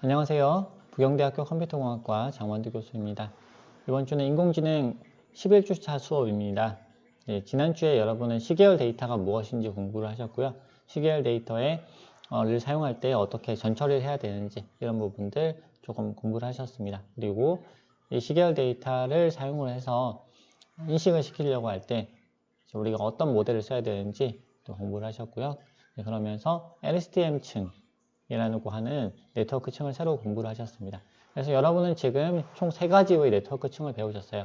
안녕하세요. 부경대학교 컴퓨터공학과 장원두 교수입니다. 이번 주는 인공지능 11주차 수업입니다. 지난주에 여러분은 시계열 데이터가 무엇인지 공부를 하셨고요. 시계열 데이터를 사용할 때 어떻게 전처리를 해야 되는지 이런 부분들 조금 공부를 하셨습니다. 그리고 이 시계열 데이터를 사용을 해서 인식을 시키려고 할 때 우리가 어떤 모델을 써야 되는지 또 공부를 하셨고요. 그러면서 LSTM층 이라고 하는 네트워크 층을 새로 공부를 하셨습니다. 그래서 여러분은 지금 총 3가지의 네트워크 층을 배우셨어요.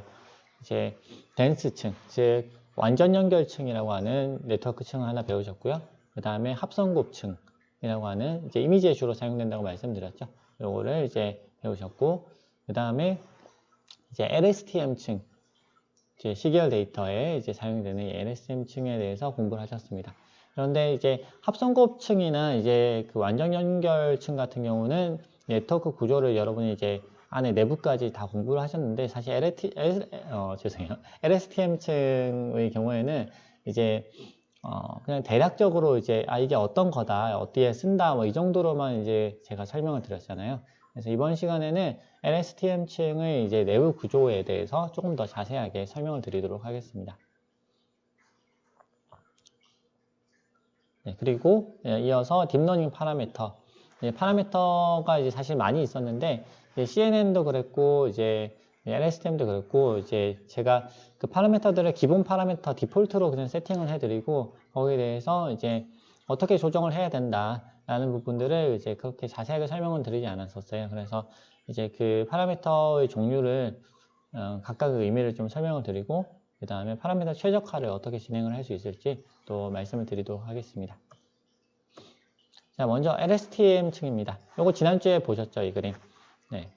이제 덴스 층, 즉 완전 연결층이라고 하는 네트워크 층을 하나 배우셨고요. 그 다음에 합성곱 층이라고 하는 이제 이미지에 주로 사용된다고 말씀드렸죠. 요거를 이제 배우셨고, 그 다음에 이제 LSTM 층, 이제 시계열 데이터에 이제 사용되는 LSTM 층에 대해서 공부를 하셨습니다. 그런데 이제 합성곱층이나 이제 그 완전 연결층 같은 경우는 네트워크 구조를 여러분이 이제 안에 내부까지 다 공부를 하셨는데 사실 LSTM층의 경우에는 이제 그냥 대략적으로 이제 이게 어떤 거다, 어디에 쓴다, 뭐 이 정도로만 이제 제가 설명을 드렸잖아요. 그래서 이번 시간에는 LSTM층의 이제 내부 구조에 대해서 조금 더 자세하게 설명을 드리도록 하겠습니다. 그리고 이어서 딥러닝 파라미터. 파라미터가 이제 사실 많이 있었는데 CNN도 그랬고 이제 LSTM도 그랬고 이제 제가 그 파라미터들을 기본 파라미터 디폴트로 그냥 세팅을 해드리고 거기에 대해서 이제 어떻게 조정을 해야 된다라는 부분들을 이제 그렇게 자세하게 설명을 드리지 않았었어요. 그래서 이제 그 파라미터의 종류를 각각의 의미를 좀 설명을 드리고 그 다음에 파라미터 최적화를 어떻게 진행을 할 수 있을지 또 말씀을 드리도록 하겠습니다. 자, 먼저 LSTM층입니다. 요거 지난주에 보셨죠, 이 그림. 네.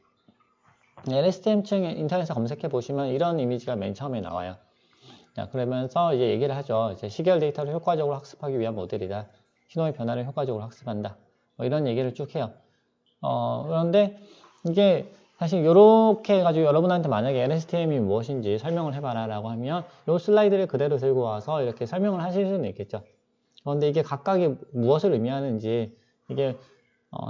LSTM층 인터넷에 검색해 보시면 이런 이미지가 맨 처음에 나와요. 자, 그러면서 이제 얘기를 하죠. 이제 시계열 데이터를 효과적으로 학습하기 위한 모델이다. 신호의 변화를 효과적으로 학습한다. 뭐 이런 얘기를 쭉 해요. 그런데 이게 사실 이렇게 해가지고 여러분한테 만약에 LSTM이 무엇인지 설명을 해봐라 라고 하면 이 슬라이드를 그대로 들고 와서 이렇게 설명을 하실 수는 있겠죠. 그런데 이게 각각이 무엇을 의미하는지 이게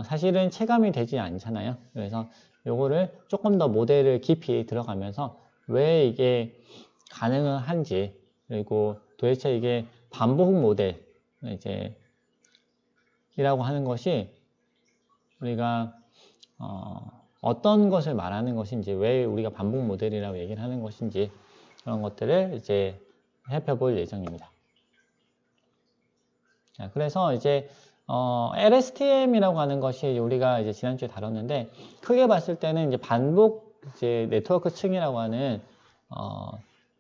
사실은 체감이 되지 않잖아요. 그래서 요거를 조금 더 모델을 깊이 들어가면서 왜 이게 가능한지 그리고 도대체 이게 반복 모델 이제 이라고 하는 것이 우리가 어떤 것을 말하는 것인지 왜 우리가 반복 모델이라고 얘기를 하는 것인지 그런 것들을 이제 살펴볼 예정입니다. 자, 그래서 이제 LSTM이라고 하는 것이 우리가 이제 지난주에 다뤘는데 크게 봤을 때는 이제 반복 이제 네트워크 층이라고 하는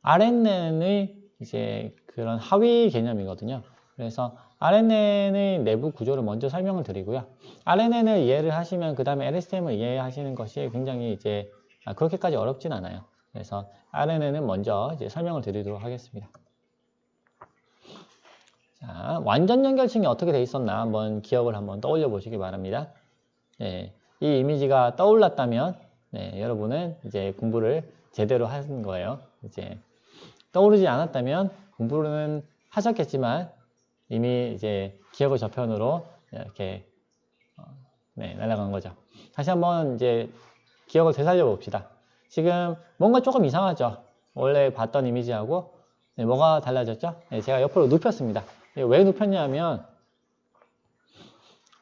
RNN의 이제 그런 하위 개념이거든요. 그래서 RNN의 내부 구조를 먼저 설명을 드리고요. RNN을 이해를 하시면 그 다음에 LSTM을 이해하시는 것이 굉장히 이제 그렇게까지 어렵진 않아요. 그래서 RNN은 먼저 이제 설명을 드리도록 하겠습니다. 자, 완전 연결층이 어떻게 돼 있었나 한번 기억을 한번 떠올려 보시기 바랍니다. 네, 이 이미지가 떠올랐다면 여러분은 이제 공부를 제대로 하는 거예요. 이제 떠오르지 않았다면 공부는 하셨겠지만 이미 이제 기억의 저편으로 이렇게 날아간 거죠. 다시 한번 이제 기억을 되살려 봅시다. 지금 뭔가 조금 이상하죠? 원래 봤던 이미지하고 뭐가 달라졌죠? 제가 옆으로 눕혔습니다. 왜 눕혔냐면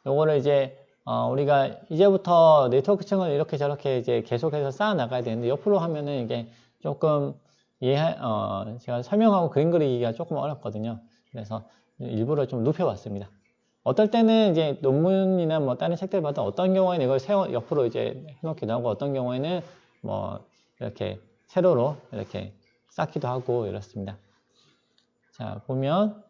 요거를 이제 우리가 이제부터 네트워크 층을 이렇게 저렇게 이제 계속해서 쌓아 나가야 되는데 옆으로 하면은 이게 조금 제가 설명하고 그림 그리기가 조금 어렵거든요. 그래서 일부러 좀 눕혀봤습니다. 어떨 때는 이제 논문이나 뭐 다른 책들 봐도 어떤 경우에는 이걸 옆으로 이제 해놓기도 하고 어떤 경우에는 뭐 이렇게 세로로 이렇게 쌓기도 하고 이렇습니다. 자, 보면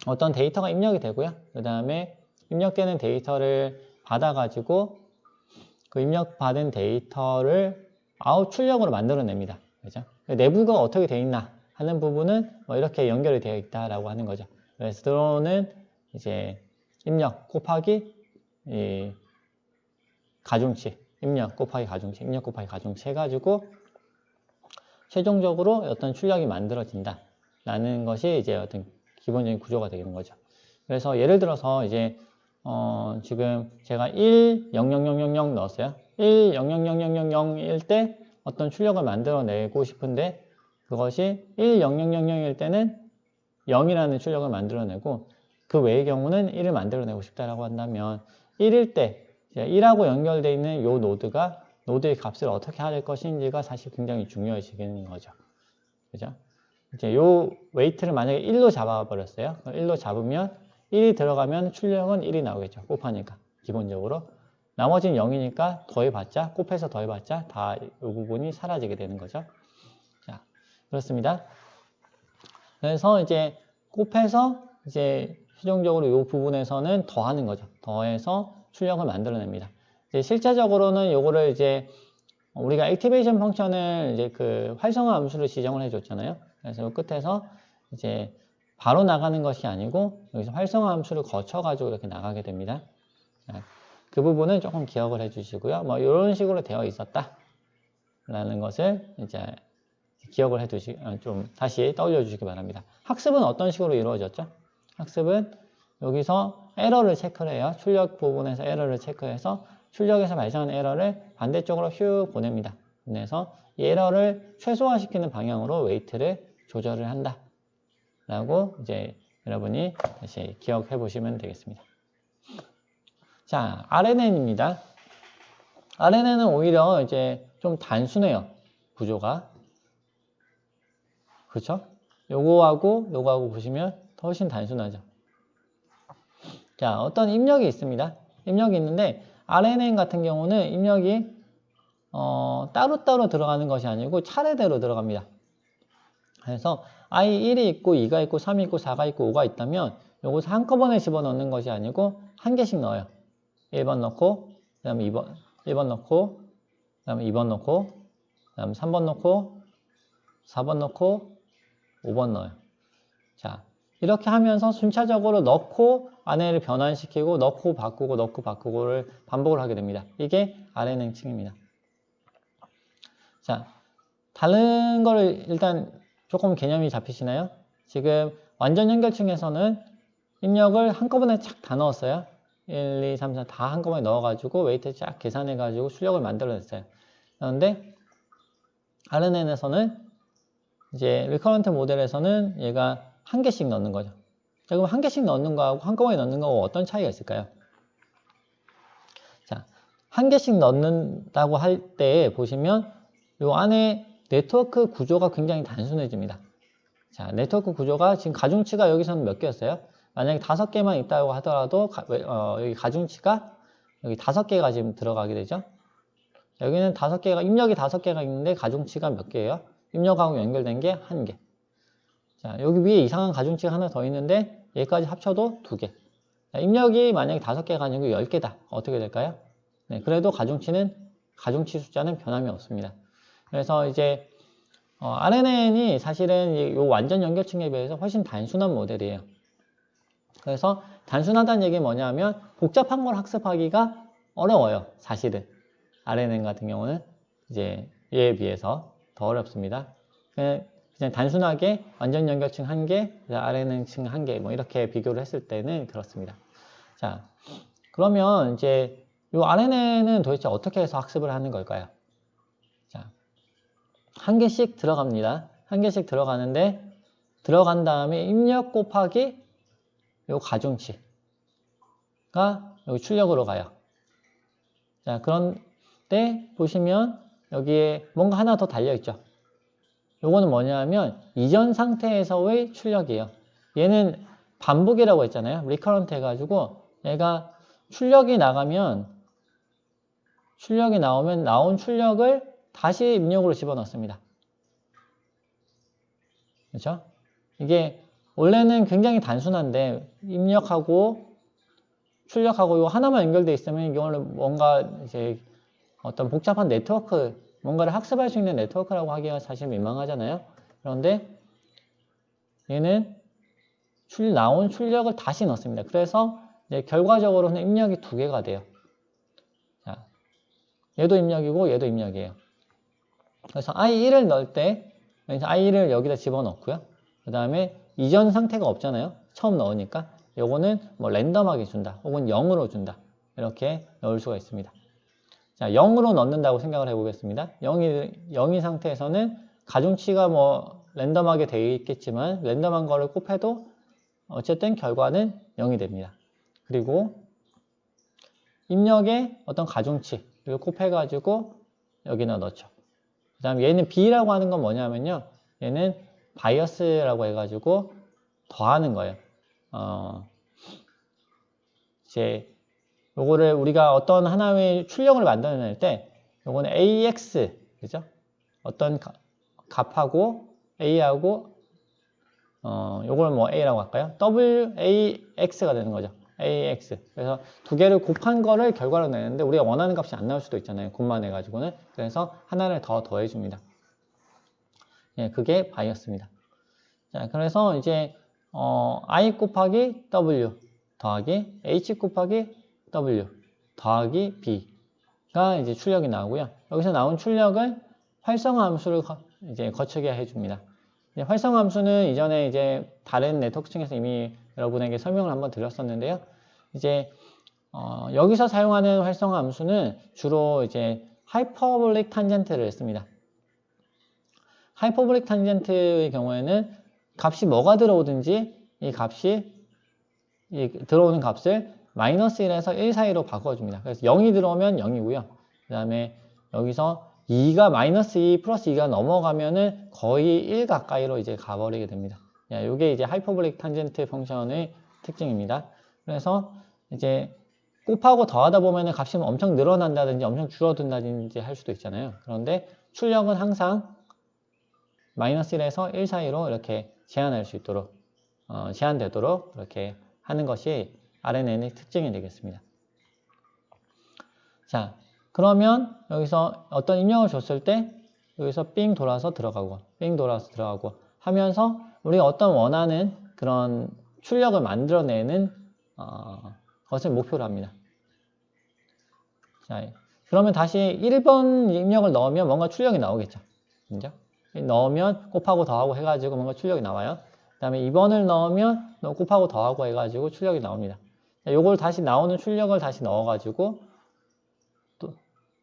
어떤 데이터가 입력이 되고요. 그 다음에 입력되는 데이터를 받아가지고 그 입력받은 데이터를 아웃 출력으로 만들어냅니다. 그죠? 내부가 어떻게 되어 있나 하는 부분은 뭐 이렇게 연결이 되어 있다라고 하는 거죠. 그래서 들어오는 이제 입력 곱하기 이 가중치, 입력 곱하기 가중치, 입력 곱하기 가중치 해가지고 최종적으로 어떤 출력이 만들어진다라는 것이 이제 어떤 기본적인 구조가 되는 거죠. 그래서 예를 들어서 이제 지금 제가 1, 0, 0, 0, 0, 0 넣었어요. 1, 0, 0, 0, 0, 0, 0일 때 어떤 출력을 만들어내고 싶은데 그것이 1, 0, 0, 0, 0일 때는 0이라는 출력을 만들어내고 그 외의 경우는 1을 만들어내고 싶다라고 한다면 1일 때 1하고 연결되어 있는 이 노드가 노드의 값을 어떻게 할 것인지가 사실 굉장히 중요해지는 거죠. 그죠? 이제 요 웨이트를 만약에 1로 잡아버렸어요. 1로 잡으면 1이 들어가면 출력은 1이 나오겠죠. 곱하니까 기본적으로. 나머지는 0이니까 더해봤자 곱해서 더해봤자 다 이 부분이 사라지게 되는 거죠. 자, 그렇습니다. 그래서 이제 곱해서 이제 최종적으로 이 부분에서는 더하는 거죠. 더해서 출력을 만들어냅니다. 이제 실제적으로는 요거를 이제 우리가 액티베이션 펑션을 이제 그 활성화 함수를 지정을 해줬잖아요. 그래서 요 끝에서 이제 바로 나가는 것이 아니고 여기서 활성화 함수를 거쳐가지고 이렇게 나가게 됩니다. 그 부분은 조금 기억을 해주시고요. 뭐 이런 식으로 되어 있었다라는 것을 이제 기억을 좀 다시 떠올려 주시기 바랍니다. 학습은 어떤 식으로 이루어졌죠? 학습은 여기서 에러를 체크를 해요. 출력 부분에서 에러를 체크해서 출력에서 발생하는 에러를 반대쪽으로 휴 보냅니다. 그래서 이 에러를 최소화시키는 방향으로 웨이트를 조절을 한다. 라고 이제 여러분이 다시 기억해 보시면 되겠습니다. 자, RNN입니다. RNN은 오히려 이제 좀 단순해요. 구조가. 그렇죠? 요거하고 보시면 더 훨씬 단순하죠. 자, 어떤 입력이 있습니다. 입력이 있는데 RNN 같은 경우는 입력이 따로따로 들어가는 것이 아니고 차례대로 들어갑니다. 그래서 I1이 있고 2가 있고 3이 있고 4가 있고 5가 있다면 요것을 한꺼번에 집어넣는 것이 아니고 한 개씩 넣어요. 1번 넣고 그 다음에 1번 넣고 그 다음에 2번 넣고 그 다음에 3번 넣고 4번 넣고 5번 넣어요. 자, 이렇게 하면서 순차적으로 넣고 안에를 변환시키고 넣고 바꾸고를 반복을 하게 됩니다. 이게 RNN층입니다. 자, 다른 거를 일단 조금 개념이 잡히시나요? 지금 완전 연결층에서는 입력을 한꺼번에 착 다 넣었어요. 1, 2, 3, 4 다 한꺼번에 넣어가지고 웨이트 쫙 계산해가지고 출력을 만들어냈어요. 그런데 RNN에서는 이제 리커런트 모델에서는 얘가 한 개씩 넣는 거죠. 자, 그럼 한 개씩 넣는 거하고 한꺼번에 넣는 거하고 어떤 차이가 있을까요? 자, 한 개씩 넣는다고 할 때 보시면 요 안에 네트워크 구조가 굉장히 단순해집니다. 자, 네트워크 구조가 지금 가중치가 여기서는 몇 개였어요? 만약에 5개만 있다고 하더라도 여기 가중치가 여기 5개가 지금 들어가게 되죠. 여기는 5개가 입력이 5개가 있는데 가중치가 몇 개예요? 입력하고 연결된 게 1개. 자, 여기 위에 이상한 가중치가 하나 더 있는데 얘까지 합쳐도 2개. 자, 입력이 만약에 5개가 아니고 10개다. 어떻게 될까요? 네, 그래도 가중치 숫자는 변함이 없습니다. 그래서 이제 RNN이 사실은 이 완전 연결층에 비해서 훨씬 단순한 모델이에요. 그래서 단순하다는 얘기는 뭐냐면 복잡한 걸 학습하기가 어려워요. 사실은 RNN 같은 경우는 이제 얘에 비해서 더 어렵습니다. 그냥 단순하게 완전 연결층 1개, RNN층 1개 뭐 이렇게 비교를 했을 때는 그렇습니다. 자, 그러면 이제 이 RNN은 도대체 어떻게 해서 학습을 하는 걸까요? 자, 한 개씩 들어갑니다. 한 개씩 들어가는데 들어간 다음에 입력 곱하기 요 가중치가 여기 출력으로 가요. 자, 그런데 보시면 여기에 뭔가 하나 더 달려있죠. 요거는 뭐냐면 이전 상태에서의 출력이에요. 얘는 반복이라고 했잖아요. 리커런트 해가지고 얘가 출력이 나오면 나온 출력을 다시 입력으로 집어넣습니다. 그렇죠? 이게 원래는 굉장히 단순한데 입력하고 출력하고 이거 하나만 연결되어 있으면 이거는 뭔가 이제 어떤 복잡한 네트워크, 뭔가를 학습할 수 있는 네트워크라고 하기가 사실 민망하잖아요. 그런데 얘는 나온 출력을 다시 넣습니다. 그래서 이제 결과적으로는 입력이 2개가 돼요. 자, 얘도 입력이고 얘도 입력이에요. 그래서 i1을 넣을 때 i1을 여기다 집어넣고요. 그 다음에 이전 상태가 없잖아요. 처음 넣으니까 요거는 뭐 랜덤하게 준다 혹은 0으로 준다 이렇게 넣을 수가 있습니다. 자, 0으로 넣는다고 생각을 해보겠습니다. 0인 상태에서는 가중치가 뭐 랜덤하게 되어 있겠지만 랜덤한 거를 곱해도 어쨌든 결과는 0이 됩니다. 그리고 입력에 어떤 가중치를 곱해가지고 여기다 넣죠. 그 다음에 얘는 B라고 하는 건 뭐냐면요. 얘는 바이어스라고 해가지고 더하는 거예요. 이제 요거를 우리가 어떤 하나의 출력을 만들어낼 때 요거는 AX 그죠? 어떤 값하고 A하고 요걸 뭐 A라고 할까요? WAX가 되는 거죠. AX. 그래서 두 개를 곱한 거를 결과로 내는데 우리가 원하는 값이 안 나올 수도 있잖아요. 곱만 해가지고는. 그래서 하나를 더 더해줍니다. 예, 그게 바이어스입니다. 자, 그래서 이제 I 곱하기 W 더하기 H 곱하기 W 더하기 B가 이제 출력이 나오고요. 여기서 나온 출력을 활성화 함수를 이제 거치게 해줍니다. 활성화 함수는 이전에 이제 다른 네트워크층에서 이미 여러분에게 설명을 한번 드렸었는데요. 이제 여기서 사용하는 활성화 함수는 주로 이제 하이퍼볼릭 탄젠트를 씁니다. 하이퍼볼릭 탄젠트의 경우에는 값이 뭐가 들어오든지 이 값이 들어오는 값을 마이너스 1에서 1 사이로 바꿔줍니다. 그래서 0이 들어오면 0이고요. 그 다음에 여기서 2가 마이너스 2 플러스 2가 넘어가면은 거의 1 가까이로 이제 가버리게 됩니다. 이게 이제 하이퍼볼릭 탄젠트 펑션의 특징입니다. 그래서 이제 곱하고 더하다 보면은 값이 엄청 늘어난다든지 엄청 줄어든다든지 할 수도 있잖아요. 그런데 출력은 항상 마이너스 1에서 1 사이로 이렇게 제한할 수 있도록 제한되도록 이렇게 하는 것이 RNN의 특징이 되겠습니다. 자, 그러면 여기서 어떤 입력을 줬을 때 여기서 삥 돌아서 들어가고 삥 돌아서 들어가고 하면서 우리가 어떤 원하는 그런 출력을 만들어내는 것을 목표로 합니다. 자, 그러면 다시 1번 입력을 넣으면 뭔가 출력이 나오겠죠. 그죠? 넣으면 곱하고 더하고 해가지고 뭔가 출력이 나와요. 그 다음에 2번을 넣으면 곱하고 더하고 해가지고 출력이 나옵니다. 요걸 다시 나오는 출력을 다시 넣어가지고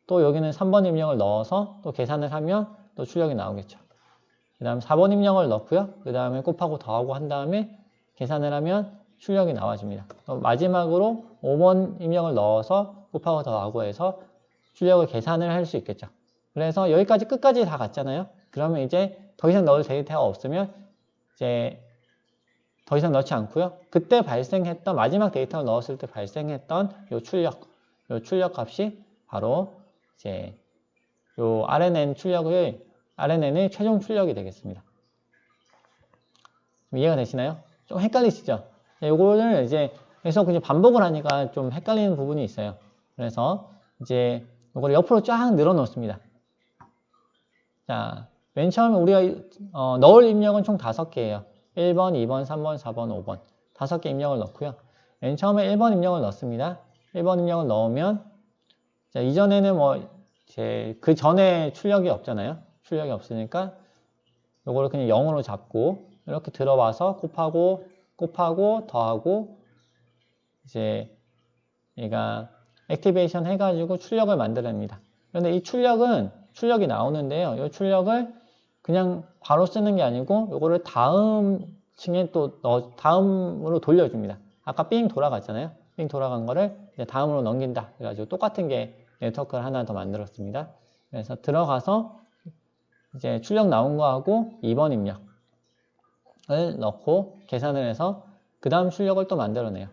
또 여기는 3번 입력을 넣어서 또 계산을 하면 또 출력이 나오겠죠. 그 다음 4번 입력을 넣고요. 그 다음에 곱하고 더하고 한 다음에 계산을 하면 출력이 나와줍니다. 마지막으로 5번 입력을 넣어서 곱하고 더하고 해서 출력을 계산을 할 수 있겠죠. 그래서 여기까지 끝까지 다 갔잖아요. 그러면 이제 더 이상 넣을 데이터가 없으면 이제 더 이상 넣지 않고요. 그때 발생했던 마지막 데이터를 넣었을 때 발생했던 요 출력 값이 바로 이제 요 RNN의 최종 출력이 되겠습니다. 좀 이해가 되시나요? 좀 헷갈리시죠? 요거를 이제 계속 그냥 반복을 하니까 좀 헷갈리는 부분이 있어요. 그래서 이제 요거를 옆으로 쫙 늘어 놓습니다. 자, 맨 처음에 우리가 넣을 입력은 총 5개예요. 1번, 2번, 3번, 4번, 5번 5개 입력을 넣고요. 맨 처음에 1번 입력을 넣습니다. 1번 입력을 넣으면 자, 이전에는 뭐 이제 그 전에 출력이 없잖아요. 출력이 없으니까 요거를 그냥 0으로 잡고 이렇게 들어와서 곱하고 더하고 이제 얘가 액티베이션 해가지고 출력을 만들어냅니다. 그런데 이 출력이 나오는데요. 이 출력을 그냥 바로 쓰는 게 아니고 요거를 다음 층에 또 다음으로 돌려줍니다. 아까 삥 돌아갔잖아요. 삥 돌아간 거를 이제 다음으로 넘긴다. 그래가지고 똑같은 게 네트워크를 하나 더 만들었습니다. 그래서 들어가서 이제 출력 나온 거하고 2번 입력을 넣고 계산을 해서 그 다음 출력을 또 만들어내요.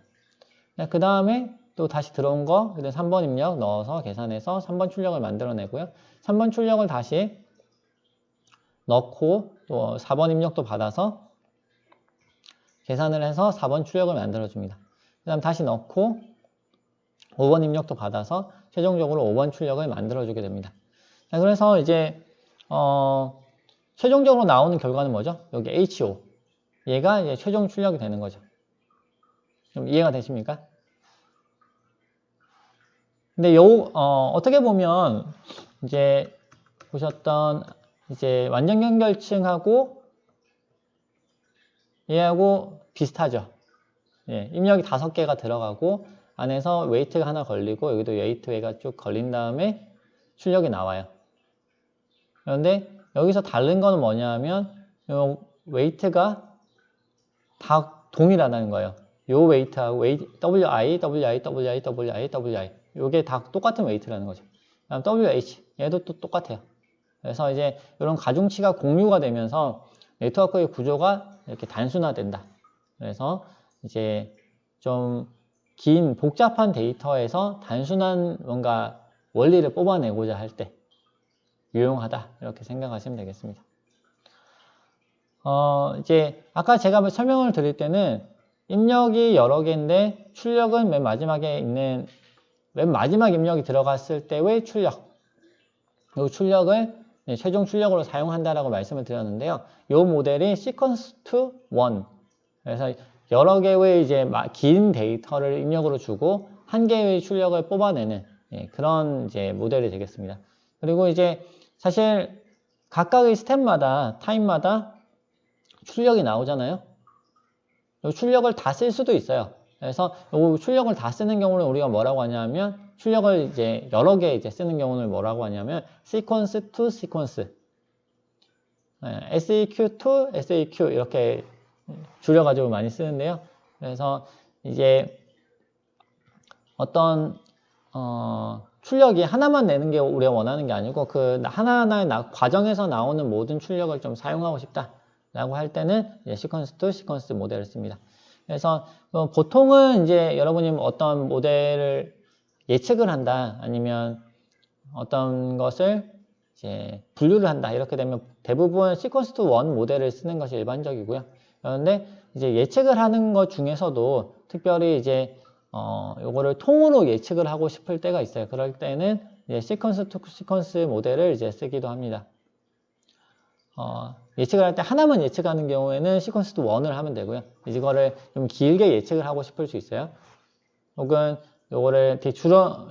그 다음에 또 다시 들어온 거, 그다음 3번 입력 넣어서 계산해서 3번 출력을 만들어내고요. 3번 출력을 다시 넣고 또 4번 입력도 받아서 계산을 해서 4번 출력을 만들어줍니다. 그 다음 다시 넣고 5번 입력도 받아서 최종적으로 5번 출력을 만들어주게 됩니다. 자, 그래서 이제 최종적으로 나오는 결과는 뭐죠? 여기 HO. 얘가 이제 최종 출력이 되는 거죠. 좀 이해가 되십니까? 근데 어떻게 보면 이제 보셨던 이제 완전 연결층하고 얘하고 비슷하죠. 예, 입력이 5개가 들어가고 안에서 웨이트가 하나 걸리고 여기도 웨이트가 쭉 걸린 다음에 출력이 나와요. 그런데 여기서 다른 거는 뭐냐 하면 요 웨이트가 다 동일하다는 거예요. 요 웨이트하고 WI, WI, WI, WI, WI 요게 다 똑같은 웨이트라는 거죠. 그다음 WH 얘도 또 똑같아요. 그래서 이제 이런 가중치가 공유가 되면서 네트워크의 구조가 이렇게 단순화된다. 그래서 이제 좀 긴 복잡한 데이터에서 단순한 뭔가 원리를 뽑아내고자 할 때 유용하다 이렇게 생각하시면 되겠습니다. 이제 아까 제가 설명을 드릴 때는 입력이 여러 개인데 출력은 맨 마지막 입력이 들어갔을 때의 출력. 이 출력을 최종 출력으로 사용한다라고 말씀을 드렸는데요. 이 모델이 sequence to one. 그래서 여러 개의 이제 긴 데이터를 입력으로 주고 한 개의 출력을 뽑아내는 그런 이제 모델이 되겠습니다. 그리고 이제 사실 각각의 스텝마다 타임마다 출력이 나오잖아요. 이 출력을 다 쓸 수도 있어요. 그래서 이 출력을 다 쓰는 경우는 우리가 뭐라고 하냐면 출력을 이제 여러 개 이제 쓰는 경우는 뭐라고 하냐면 sequence to sequence, SEQ to SEQ 이렇게 줄여가지고 많이 쓰는데요. 그래서 이제 어떤 출력이 하나만 내는 게 우리가 원하는 게 아니고 그 하나하나의 과정에서 나오는 모든 출력을 좀 사용하고 싶다라고 할 때는 이제 시퀀스 투 시퀀스 모델을 씁니다. 그래서 보통은 이제 여러분이 어떤 모델을 예측을 한다 아니면 어떤 것을 이제 분류를 한다 이렇게 되면 대부분 시퀀스 투 원 모델을 쓰는 것이 일반적이고요. 그런데 이제 예측을 하는 것 중에서도 특별히 이제 요거를 통으로 예측을 하고 싶을 때가 있어요. 그럴 때는 이제 시퀀스 투 시퀀스 모델을 이제 쓰기도 합니다. 예측을 할 때 하나만 예측하는 경우에는 시퀀스 투 원을 하면 되고요. 이거를 좀 길게 예측을 하고 싶을 수 있어요. 혹은 요거를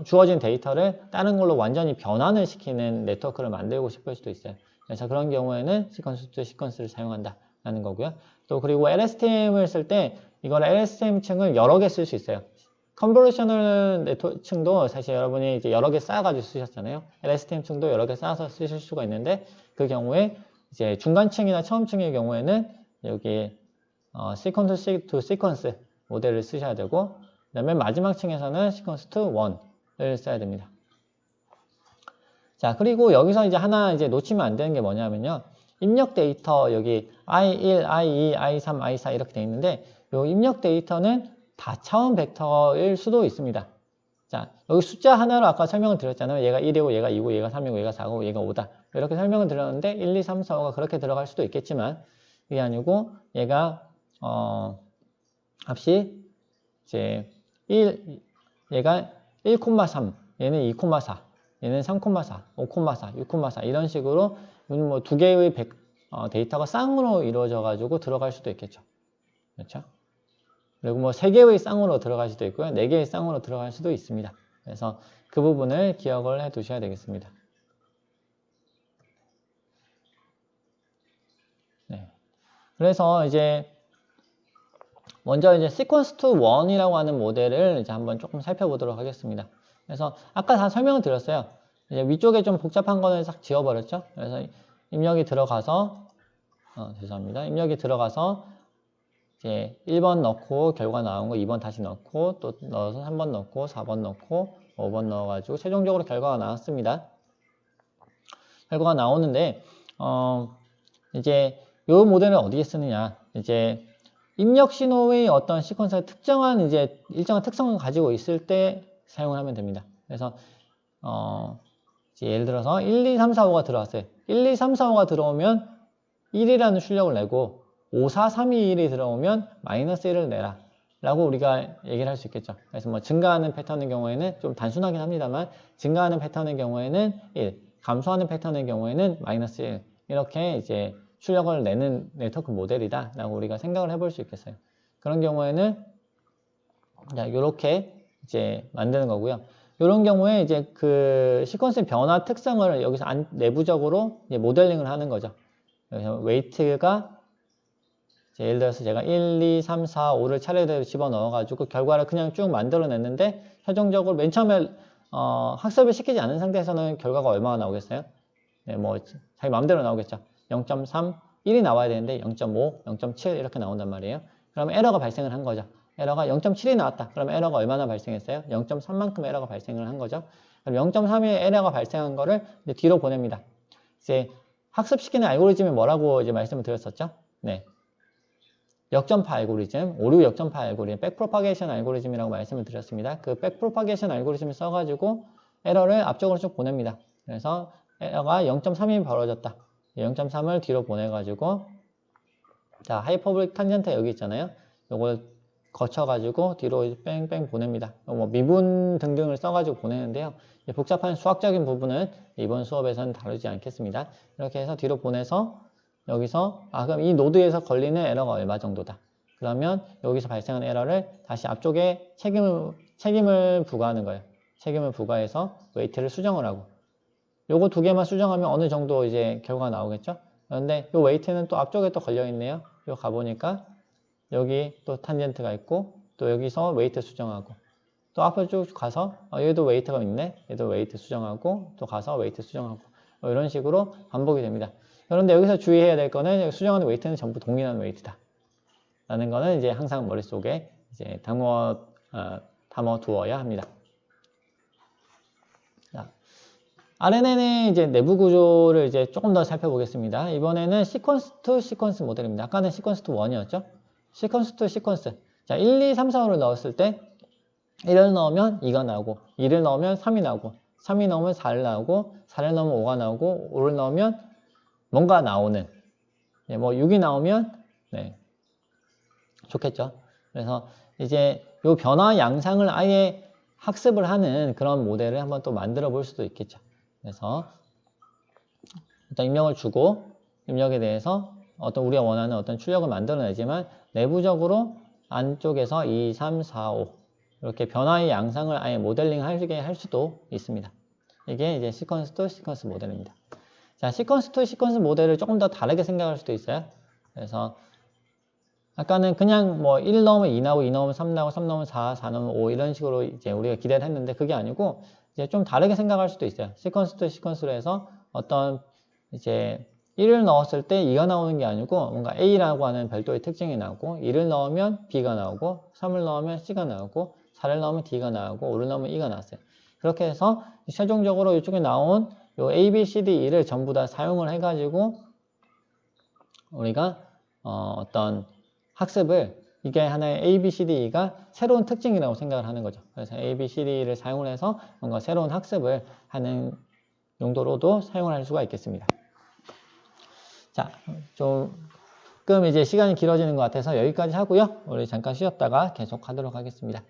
주어진 데이터를 다른 걸로 완전히 변환을 시키는 네트워크를 만들고 싶을 수도 있어요. 그래서 그런 경우에는 시퀀스 투 시퀀스를 사용한다라는 거고요. 또 그리고 LSTM을 쓸 때 이걸 LSTM 층을 여러 개 쓸 수 있어요. 컨볼루셔널 네트워크 층도 사실 여러분이 이제 여러 개 쌓아가지고 쓰셨잖아요. LSTM 층도 여러 개 쌓아서 쓰실 수가 있는데 그 경우에 이제 중간층이나 처음층의 경우에는 여기 sequence to sequence 모델을 쓰셔야 되고 그 다음에 마지막 층에서는 sequence to one을 써야 됩니다. 자, 그리고 여기서 이제 하나 이제 놓치면 안 되는 게 뭐냐면요. 입력 데이터 여기 I1, I2, I3, I4 이렇게 돼 있는데 이 입력 데이터는 다차원 벡터일 수도 있습니다. 자, 여기 숫자 하나로 아까 설명을 드렸잖아요. 얘가 1이고 얘가 2고 얘가 3이고 얘가 4고 얘가 5다. 이렇게 설명을 드렸는데 1, 2, 3, 4, 5가 그렇게 들어갈 수도 있겠지만 그게 아니고 얘가 값이 이제 얘가 1,3, 얘는 2,4, 얘는 3,4, 5,4, 6,4 이런 식으로 뭐 두 개의 데이터가 쌍으로 이루어져 가지고 들어갈 수도 있겠죠. 그렇죠? 그리고 뭐 3개의 쌍으로 들어갈 수도 있고요. 4개의 쌍으로 들어갈 수도 있습니다. 그래서 그 부분을 기억을 해 두셔야 되겠습니다. 네. 그래서 이제 먼저 이제 sequence to one이라고 하는 모델을 이제 한번 조금 살펴보도록 하겠습니다. 그래서 아까 다 설명을 드렸어요. 이제 위쪽에 좀 복잡한 거는 싹 지워버렸죠. 그래서 입력이 들어가서 죄송합니다. 입력이 들어가서 이제 1번 넣고 결과 나온 거 2번 다시 넣고 또 넣어서 3번 넣고 4번 넣고 5번 넣어가지고 최종적으로 결과가 나왔습니다. 결과가 나오는데 이제 이 모델을 어디에 쓰느냐 이제 입력 신호의 어떤 시퀀스가 특정한 이제 일정한 특성을 가지고 있을 때 사용을 하면 됩니다. 그래서 이제 예를 들어서 1, 2, 3, 4, 5가 들어왔어요. 1, 2, 3, 4, 5가 들어오면 1이라는 출력을 내고 5, 4, 3, 2, 1이 들어오면 마이너스 1을 내라 라고 우리가 얘기를 할 수 있겠죠. 그래서 뭐 증가하는 패턴의 경우에는 좀 단순하긴 합니다만 증가하는 패턴의 경우에는 1, 감소하는 패턴의 경우에는 마이너스 1 이렇게 이제 출력을 내는 네트워크 모델이다 라고 우리가 생각을 해볼 수 있겠어요. 그런 경우에는 이렇게 이제 만드는 거고요. 이런 경우에 이제 그 시퀀스 변화 특성을 여기서 내부적으로 이제 모델링을 하는 거죠. 그래서 웨이트가 예를 들어서 제가 1, 2, 3, 4, 5를 차례대로 집어넣어가지고 결과를 그냥 쭉 만들어냈는데 최종적으로 맨 처음에 학습을 시키지 않은 상태에서는 결과가 얼마가 나오겠어요? 네, 뭐 자기 마음대로 나오겠죠. 0.3, 1이 나와야 되는데 0.5, 0.7 이렇게 나온단 말이에요. 그러면 에러가 발생을 한 거죠. 에러가 0.7이 나왔다. 그러면 에러가 얼마나 발생했어요? 0.3만큼 에러가 발생을 한 거죠. 그럼 0.3의 에러가 발생한 거를 이제 뒤로 보냅니다. 이제 학습시키는 알고리즘이 뭐라고 이제 말씀을 드렸었죠? 네. 역전파 알고리즘, 오류 역전파 알고리즘, 백프로파게이션 알고리즘이라고 말씀을 드렸습니다. 그 백프로파게이션 알고리즘을 써가지고 에러를 앞쪽으로 쭉 보냅니다. 그래서 에러가 0.3이 벌어졌다. 0.3을 뒤로 보내가지고 자, 하이퍼블릭 탄젠트 여기 있잖아요. 요걸 거쳐가지고 뒤로 뺑뺑 보냅니다. 뭐 미분 등등을 써가지고 보내는데요. 복잡한 수학적인 부분은 이번 수업에서는 다루지 않겠습니다. 이렇게 해서 뒤로 보내서 여기서 그럼 이 노드에서 걸리는 에러가 얼마 정도다. 그러면 여기서 발생한 에러를 다시 앞쪽에 책임을 부과하는 거예요. 책임을 부과해서 웨이트를 수정을 하고 요거 두 개만 수정하면 어느 정도 이제 결과가 나오겠죠. 그런데 요 웨이트는 또 앞쪽에 또 걸려 있네요. 요 가보니까 여기 또 탄젠트가 있고 또 여기서 웨이트 수정하고 또 앞으로 쭉 가서 얘도 웨이트가 있네. 얘도 웨이트 수정하고 또 가서 웨이트 수정하고 이런 식으로 반복이 됩니다. 그런데 여기서 주의해야 될 거는 수정하는 웨이트는 전부 동일한 웨이트다. 라는 거는 이제 항상 머릿속에 이제 담아 두어야 합니다. 자, RNN의 이제 내부 구조를 이제 조금 더 살펴보겠습니다. 이번에는 시퀀스 투 시퀀스 모델입니다. 아까는 시퀀스 투 1이었죠? 시퀀스 투 시퀀스. 자, 1, 2, 3, 4, 5를 넣었을 때 1을 넣으면 2가 나오고 2를 넣으면 3이 나오고 3이 넣으면 4를 나오고 4를 넣으면 5가 나오고 5를 넣으면 뭔가 나오는 네, 뭐 6이 나오면 네, 좋겠죠. 그래서 이제 요 변화 양상을 아예 학습을 하는 그런 모델을 한번 또 만들어 볼 수도 있겠죠. 그래서 일단 입력을 주고 입력에 대해서 어떤 우리가 원하는 어떤 출력을 만들어내지만 내부적으로 안쪽에서 2, 3, 4, 5 이렇게 변화의 양상을 아예 모델링 하게 할 수도 있습니다. 이게 이제 시퀀스 투 시퀀스 모델입니다. 자, 시퀀스 투 시퀀스 모델을 조금 더 다르게 생각할 수도 있어요. 그래서 아까는 그냥 뭐 1 넣으면 2 나오고 2 넣으면 3 나오고 3 넣으면 4, 4 넣으면 5 이런 식으로 이제 우리가 기대를 했는데 그게 아니고 이제 좀 다르게 생각할 수도 있어요. 시퀀스 투 시퀀스로 해서 어떤 이제 1을 넣었을 때 2가 나오는 게 아니고 뭔가 A라고 하는 별도의 특징이 나오고 2를 넣으면 B가 나오고 3을 넣으면 C가 나오고 4를 넣으면 D가 나오고 5를 넣으면 E가 나왔어요. 그렇게 해서 최종적으로 이쪽에 나온 요 A, B, C, D, E를 전부 다 사용을 해가지고 우리가 어떤 학습을 이게 하나의 A, B, C, D, E가 새로운 특징이라고 생각을 하는 거죠. 그래서 A, B, C, D를 사용을 해서 뭔가 새로운 학습을 하는 용도로도 사용을 할 수가 있겠습니다. 자, 조금 이제 시간이 길어지는 것 같아서 여기까지 하고요. 우리 잠깐 쉬었다가 계속 하도록 하겠습니다.